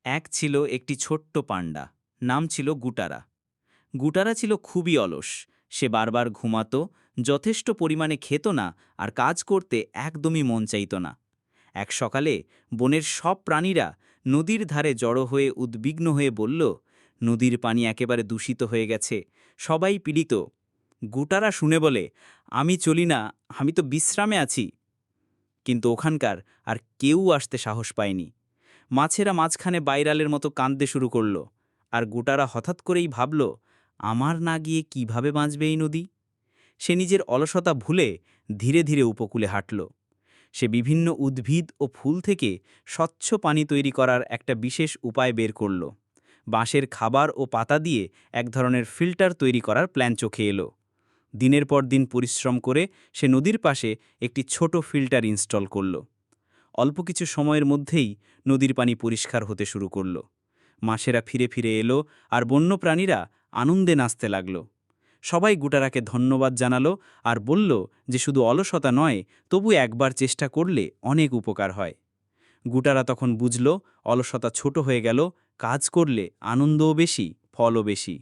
এক ছিল একটি ছোট্ট পান্ডা, নাম ছিল গুটারা। গুটারা ছিল খুবই অলস। সে বারবার ঘুমাতো, যথেষ্ট পরিমাণে খেত না, আর কাজ করতে একদমই মন চাইত না। এক সকালে বনের সব প্রাণীরা নদীর ধারে জড়ো হয়ে উদ্বিগ্ন হয়ে বলল, নদীর পানি একেবারে দূষিত হয়ে গেছে, সবাই পীড়িত। গুটারা শুনে বলে, আমি চলি না, আমি তো বিশ্রামে আছি। কিন্তু ওখানকার আর কেউ আসতে সাহস পায়নি। মাছেরা মাঝখানে বাইরালের মতো কাঁদতে শুরু করল, আর গোটারা হঠাৎ করেই ভাবল, আমার না গিয়ে কিভাবে বাঁচবে এই নদী। সে নিজের অলসতা ভুলে ধীরে ধীরে উপকূলে হাঁটল। সে বিভিন্ন উদ্ভিদ ও ফুল থেকে স্বচ্ছ পানি তৈরি করার একটা বিশেষ উপায় বের করল। বাঁশের খাবার ও পাতা দিয়ে এক ধরনের ফিল্টার তৈরি করার প্ল্যান চোখে এলো। দিনের পর দিন পরিশ্রম করে সে নদীর পাশে একটি ছোট ফিল্টার ইনস্টল করল। অল্প কিছু সময়ের মধ্যেই নদীর পানি পরিষ্কার হতে শুরু করল। মাছেরা ফিরে ফিরে এলো, আর বন্যপ্রাণীরা আনন্দে নাচতে লাগল। সবাই গুটারাকে ধন্যবাদ জানালো আর বলল যে শুধু অলসতা নয়, তবু একবার চেষ্টা করলে অনেক উপকার হয়। গুটারা তখন বুঝল অলসতা ছোট হয়ে গেল, কাজ করলে আনন্দও বেশি, ফলও বেশি।